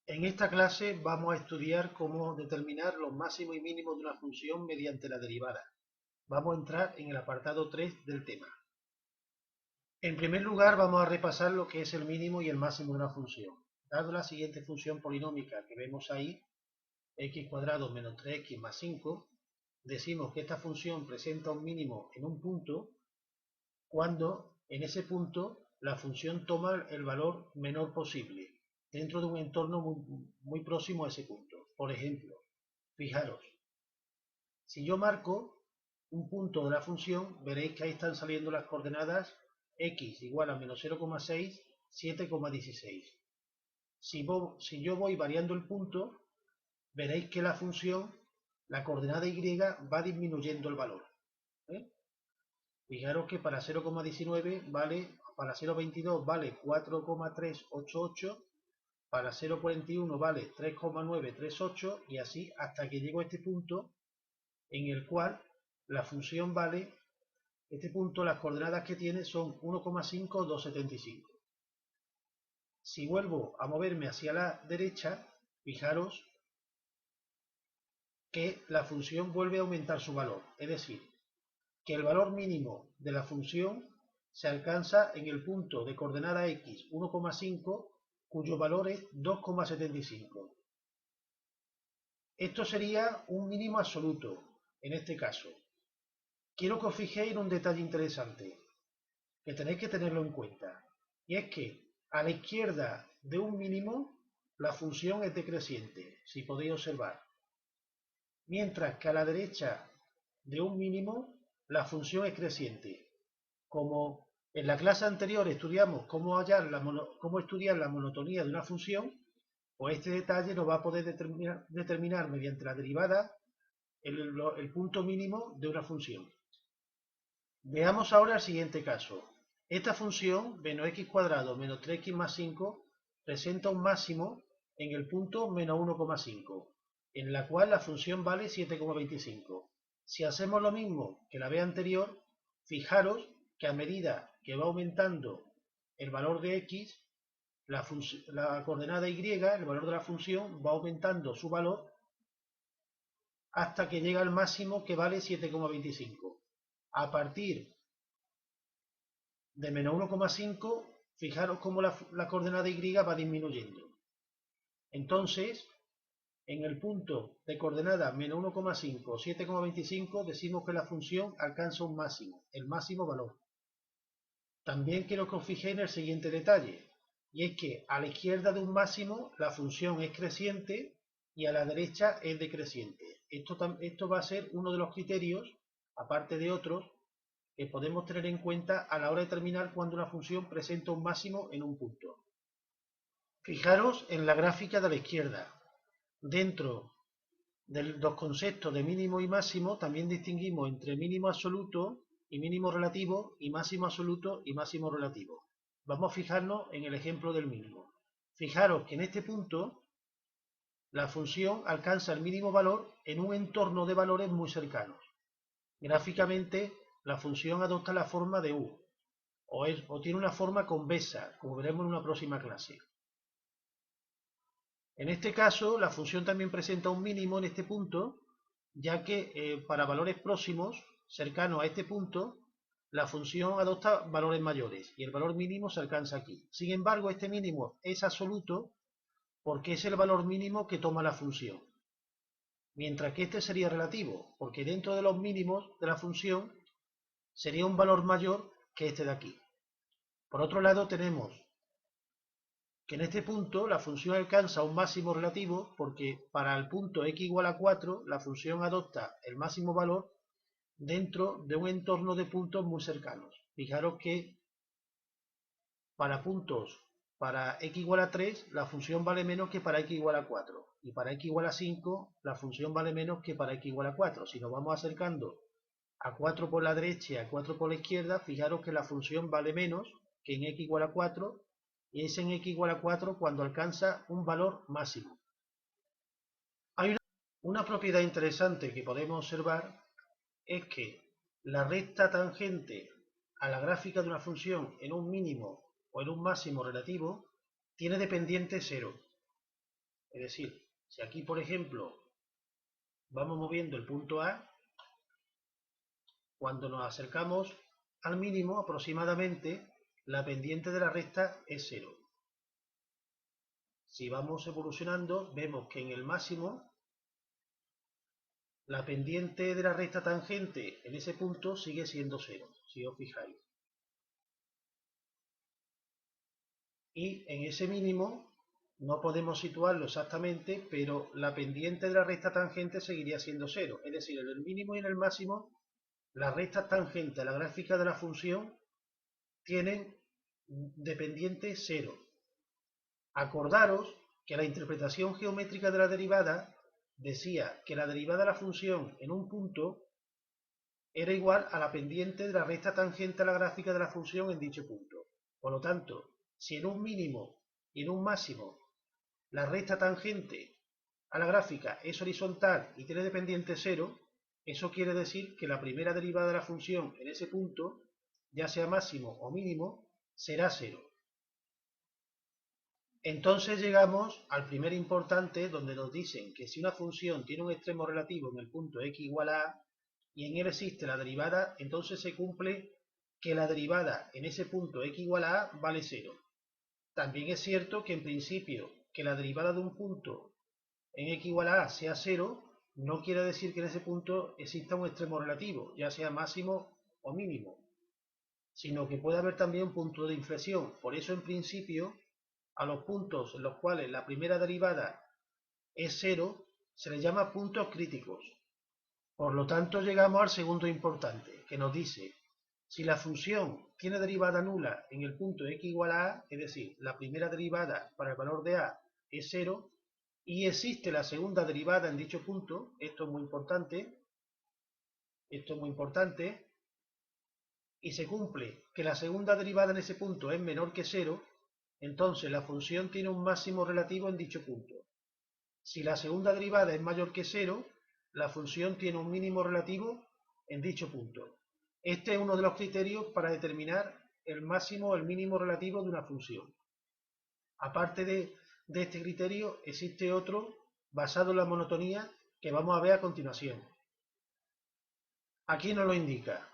En esta clase vamos a estudiar cómo determinar los máximos y mínimos de una función mediante la derivada. Vamos a entrar en el apartado 3 del tema. En primer lugar vamos a repasar lo que es el mínimo y el máximo de una función. Dado la siguiente función polinómica que vemos ahí, x cuadrado menos 3x más 5, decimos que esta función presenta un mínimo en un punto cuando en ese punto la función toma el valor menor posible dentro de un entorno muy próximo a ese punto. Por ejemplo, fijaros, si yo marco un punto de la función, veréis que ahí están saliendo las coordenadas x igual a menos 0,6, 7,16. Si yo voy variando el punto, veréis que la función, la coordenada y va disminuyendo el valor. ¿eh? Fijaros que para 0,19 vale, para 0,22 vale 4,388, para 0,41 vale 3,938 y así hasta que llego a este punto en el cual la función vale, este punto las coordenadas que tiene son 1,5275. Si vuelvo a moverme hacia la derecha, fijaros que la función vuelve a aumentar su valor, es decir, que el valor mínimo de la función se alcanza en el punto de coordenada x 1,5 cuyo valor es 2,75. Esto sería un mínimo absoluto en este caso. Quiero que os fijéis en un detalle interesante que tenéis que tenerlo en cuenta, y es que a la izquierda de un mínimo la función es decreciente, si podéis observar, mientras que a la derecha de un mínimo la función es creciente. Como en la clase anterior estudiamos cómo estudiar la monotonía de una función, pues este detalle nos va a poder determinar mediante la derivada el punto mínimo de una función. Veamos ahora el siguiente caso. Esta función, menos x cuadrado menos 3x más 5, presenta un máximo en el punto menos 1,5, en la cual la función vale 7,25. Si hacemos lo mismo que la vez anterior, fijaros que a medida que va aumentando el valor de x, la coordenada y, el valor de la función, va aumentando su valor hasta que llega al máximo que vale 7,25. A partir de menos 1,5, fijaros cómo la coordenada y va disminuyendo. Entonces, en el punto de coordenada menos 1,5, 7,25, decimos que la función alcanza un máximo, el máximo valor. También quiero que os fijéis en el siguiente detalle, y es que a la izquierda de un máximo la función es creciente y a la derecha es decreciente. Esto va a ser uno de los criterios, aparte de otros, que podemos tener en cuenta a la hora de determinar cuando una función presenta un máximo en un punto. Fijaros en la gráfica de la izquierda. Dentro de los conceptos de mínimo y máximo también distinguimos entre mínimo absoluto y mínimo relativo y máximo absoluto y máximo relativo. Vamos a fijarnos en el ejemplo del mínimo. Fijaros que en este punto la función alcanza el mínimo valor en un entorno de valores muy cercanos. Gráficamente la función adopta la forma de u, o tiene una forma convexa, como veremos en una próxima clase. En este caso, la función también presenta un mínimo en este punto, ya que para valores próximos, cercanos a este punto, la función adopta valores mayores y el valor mínimo se alcanza aquí. Sin embargo, este mínimo es absoluto porque es el valor mínimo que toma la función, mientras que este sería relativo, porque dentro de los mínimos de la función sería un valor mayor que este de aquí. Por otro lado, tenemos que en este punto la función alcanza un máximo relativo porque para el punto x igual a 4 la función adopta el máximo valor dentro de un entorno de puntos muy cercanos. Fijaros que para x igual a 3 la función vale menos que para x igual a 4 y para x igual a 5 la función vale menos que para x igual a 4. Si nos vamos acercando a 4 por la derecha y a 4 por la izquierda, fijaros que la función vale menos que en x igual a 4 y es en x igual a 4 cuando alcanza un valor máximo. Hay una propiedad interesante que podemos observar, es que la recta tangente a la gráfica de una función en un mínimo o en un máximo relativo tiene dependiente 0. Es decir, si aquí, por ejemplo, vamos moviendo el punto A, cuando nos acercamos al mínimo aproximadamente, la pendiente de la recta es 0. Si vamos evolucionando, vemos que en el máximo, la pendiente de la recta tangente en ese punto sigue siendo 0, si os fijáis. Y en ese mínimo no podemos situarlo exactamente, pero la pendiente de la recta tangente seguiría siendo 0. Es decir, en el mínimo y en el máximo, las rectas tangentes a la gráfica de la función tienen de pendiente 0. Acordaros que la interpretación geométrica de la derivada decía que la derivada de la función en un punto era igual a la pendiente de la recta tangente a la gráfica de la función en dicho punto. Por lo tanto, si en un mínimo y en un máximo la recta tangente a la gráfica es horizontal y tiene de pendiente 0, eso quiere decir que la primera derivada de la función en ese punto, ya sea máximo o mínimo, será 0. Entonces llegamos al primer importante, donde nos dicen que si una función tiene un extremo relativo en el punto x igual a a y en él existe la derivada, entonces se cumple que la derivada en ese punto x igual a vale 0. También es cierto que en principio que la derivada de un punto en x igual a sea 0, no quiere decir que en ese punto exista un extremo relativo, ya sea máximo o mínimo, sino que puede haber también un punto de inflexión. Por eso en principio a los puntos en los cuales la primera derivada es 0 se les llama puntos críticos. Por lo tanto, llegamos al segundo importante, que nos dice, si la función tiene derivada nula en el punto x igual a a, es decir, la primera derivada para el valor de a es 0, y existe la segunda derivada en dicho punto, esto es muy importante, y se cumple que la segunda derivada en ese punto es menor que 0, entonces la función tiene un máximo relativo en dicho punto. Si la segunda derivada es mayor que 0, la función tiene un mínimo relativo en dicho punto. Este es uno de los criterios para determinar el máximo o el mínimo relativo de una función. Aparte de este criterio, existe otro basado en la monotonía que vamos a ver a continuación. Aquí nos lo indica.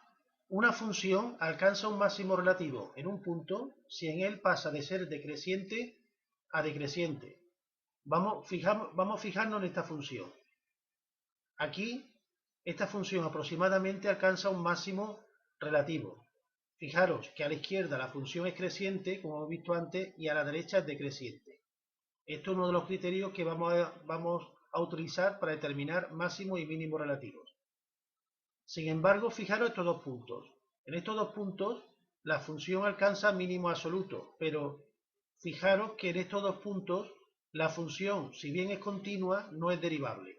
Una función alcanza un máximo relativo en un punto si en él pasa de ser decreciente a decreciente. Vamos a fijarnos en esta función. Aquí, esta función aproximadamente alcanza un máximo relativo. Fijaros que a la izquierda la función es creciente, como hemos visto antes, y a la derecha es decreciente. Esto es uno de los criterios que vamos a utilizar para determinar máximo y mínimo relativos. Sin embargo, fijaros estos dos puntos. En estos dos puntos, la función alcanza mínimo absoluto, pero fijaros que en estos dos puntos, la función, si bien es continua, no es derivable,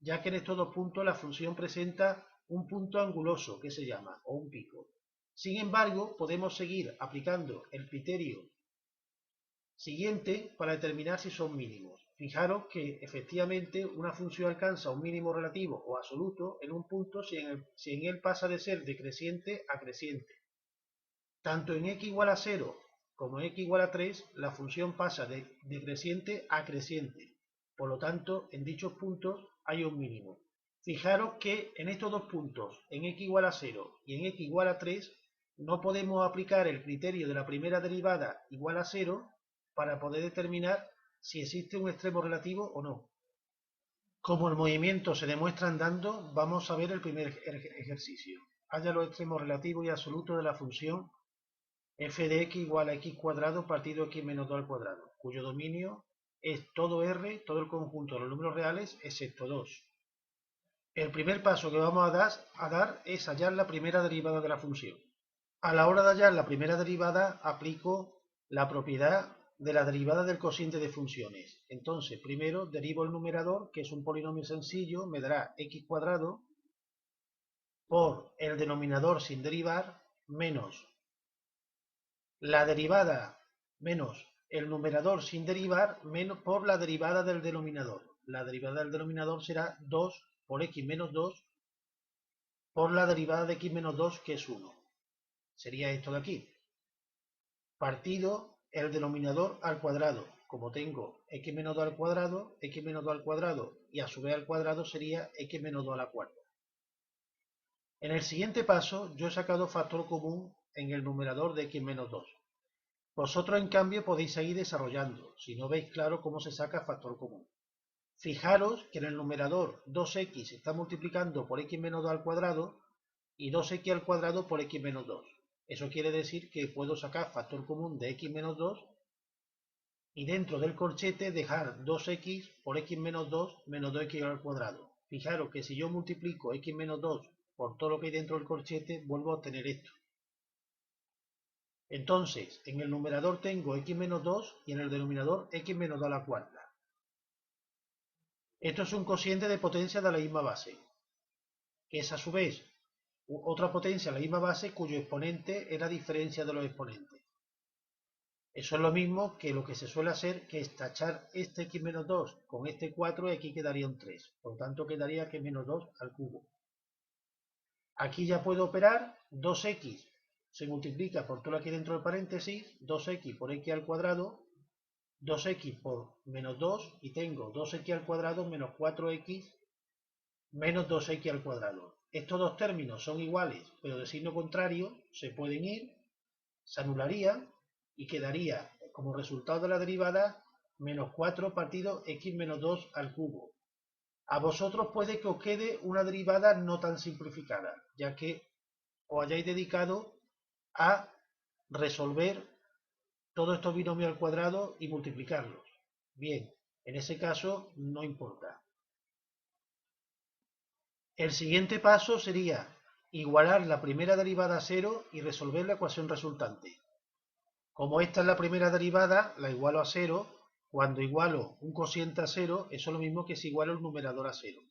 ya que en estos dos puntos la función presenta un punto anguloso, que se llama, o un pico. Sin embargo, podemos seguir aplicando el criterio siguiente para determinar si son mínimos. Fijaros que efectivamente una función alcanza un mínimo relativo o absoluto en un punto si en él pasa de ser decreciente a creciente. Tanto en x igual a 0 como en x igual a 3, la función pasa de decreciente a creciente. Por lo tanto, en dichos puntos hay un mínimo. Fijaros que en estos dos puntos, en x igual a 0 y en x igual a 3, no podemos aplicar el criterio de la primera derivada igual a 0 para poder determinar si existe un extremo relativo o no. Como el movimiento se demuestra andando, vamos a ver el primer ejercicio. Halla los extremos relativos y absolutos de la función f de x igual a x cuadrado partido x menos 2 al cuadrado, cuyo dominio es todo R, todo el conjunto de los números reales, excepto 2. El primer paso que vamos a dar es hallar la primera derivada de la función. A la hora de hallar la primera derivada, aplico la propiedad de la derivada del cociente de funciones. Entonces, primero derivo el numerador, que es un polinomio sencillo, me dará x cuadrado por el denominador sin derivar, menos la derivada menos el numerador sin derivar menos por la derivada del denominador. La derivada del denominador será 2 por x menos 2 por la derivada de x menos 2, que es 1. Sería esto de aquí. Partido el denominador al cuadrado. Como tengo x menos 2 al cuadrado, x menos 2 al cuadrado, y a su vez al cuadrado sería x menos 2 a la cuarta. En el siguiente paso, yo he sacado factor común en el numerador de x menos 2. Vosotros, en cambio, podéis seguir desarrollando, si no veis claro cómo se saca factor común. Fijaros que en el numerador 2x se está multiplicando por x menos 2 al cuadrado y 2x al cuadrado por x menos 2. Eso quiere decir que puedo sacar factor común de x menos 2 y dentro del corchete dejar 2x por x menos 2 menos 2x al cuadrado. Fijaros que si yo multiplico x menos 2 por todo lo que hay dentro del corchete, vuelvo a obtener esto. Entonces, en el numerador tengo x menos 2 y en el denominador x menos 2 a la cuarta. Esto es un cociente de potencia de la misma base, que es a su vez otra potencia de la misma base cuyo exponente es la diferencia de los exponentes. Eso es lo mismo que lo que se suele hacer, que es tachar este x menos 2 con este 4 y aquí quedaría un 3. Por lo tanto, quedaría x menos 2 al cubo. Aquí ya puedo operar 2x. Se multiplica por todo lo que hay dentro del paréntesis, 2x por x al cuadrado, 2x por menos 2, y tengo 2x al cuadrado menos 4x menos 2x al cuadrado. Estos dos términos son iguales, pero de signo contrario, se pueden ir, se anularían, y quedaría como resultado de la derivada menos 4 partido x menos 2 al cubo. A vosotros puede que os quede una derivada no tan simplificada, ya que os hayáis dedicado a resolver todos estos binomios al cuadrado y multiplicarlos. Bien, en ese caso no importa. El siguiente paso sería igualar la primera derivada a 0 y resolver la ecuación resultante. Como esta es la primera derivada, la igualo a 0. Cuando igualo un cociente a 0, eso es lo mismo que si igualo el numerador a 0.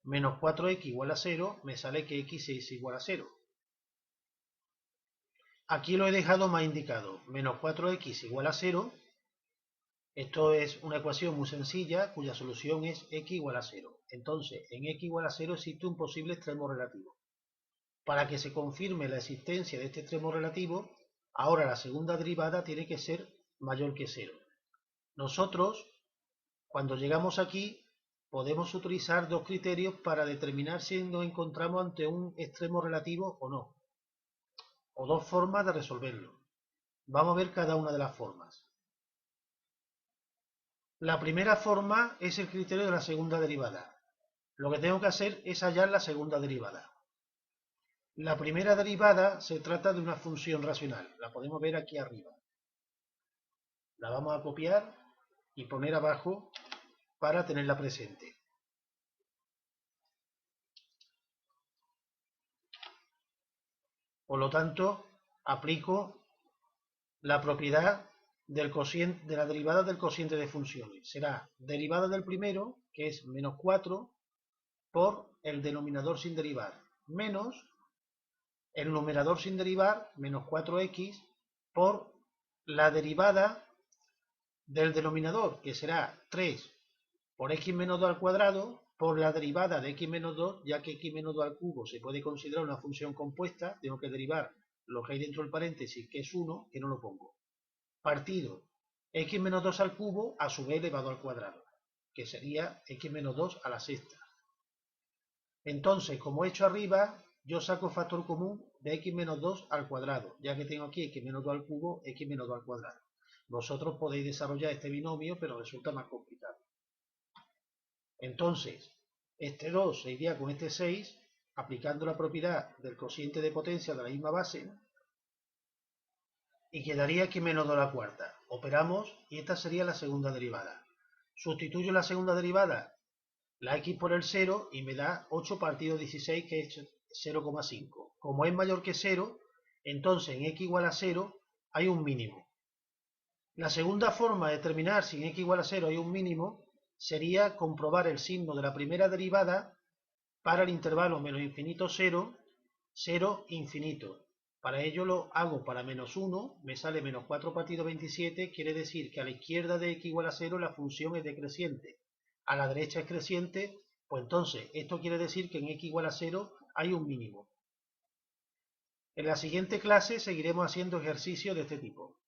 Menos 4x igual a 0, me sale que x es igual a 0. Aquí lo he dejado más indicado. Menos 4x igual a 0. Esto es una ecuación muy sencilla cuya solución es x igual a 0. Entonces, en x igual a 0 existe un posible extremo relativo. Para que se confirme la existencia de este extremo relativo, ahora la segunda derivada tiene que ser mayor que 0. Nosotros, cuando llegamos aquí, podemos utilizar dos criterios para determinar si nos encontramos ante un extremo relativo o no. O dos formas de resolverlo. Vamos a ver cada una de las formas. La primera forma es el criterio de la segunda derivada. Lo que tengo que hacer es hallar la segunda derivada. La primera derivada se trata de una función racional. La podemos ver aquí arriba. La vamos a copiar y poner abajo para tenerla presente. Por lo tanto, aplico la propiedad del cociente, de la derivada del cociente de funciones. Será derivada del primero, que es menos 4, por el denominador sin derivar, menos el numerador sin derivar, menos 4x, por la derivada del denominador, que será 3 por x menos 2 al cuadrado, por la derivada de x menos 2, ya que x menos 2 al cubo se puede considerar una función compuesta, tengo que derivar lo que hay dentro del paréntesis, que es 1, que no lo pongo, partido x menos 2 al cubo a su vez elevado al cuadrado, que sería x menos 2 a la sexta. Entonces, como he hecho arriba, yo saco factor común de x menos 2 al cuadrado, ya que tengo aquí x menos 2 al cubo, x menos 2 al cuadrado. Vosotros podéis desarrollar este binomio, pero resulta más complicado. Entonces, este 2 se iría con este 6, aplicando la propiedad del cociente de potencia de la misma base, y quedaría x menos 2 a la cuarta. Operamos y esta sería la segunda derivada. Sustituyo la segunda derivada, la x por el 0, y me da 8 partido 16, que es 0,5. Como es mayor que 0, entonces en x igual a 0 hay un mínimo. La segunda forma de determinar si en x igual a 0 hay un mínimo sería comprobar el signo de la primera derivada para el intervalo menos infinito 0, 0, infinito. Para ello lo hago para menos 1, me sale menos 4 partido 27, quiere decir que a la izquierda de x igual a 0 la función es decreciente. A la derecha es creciente, pues entonces esto quiere decir que en x igual a 0 hay un mínimo. En la siguiente clase seguiremos haciendo ejercicios de este tipo.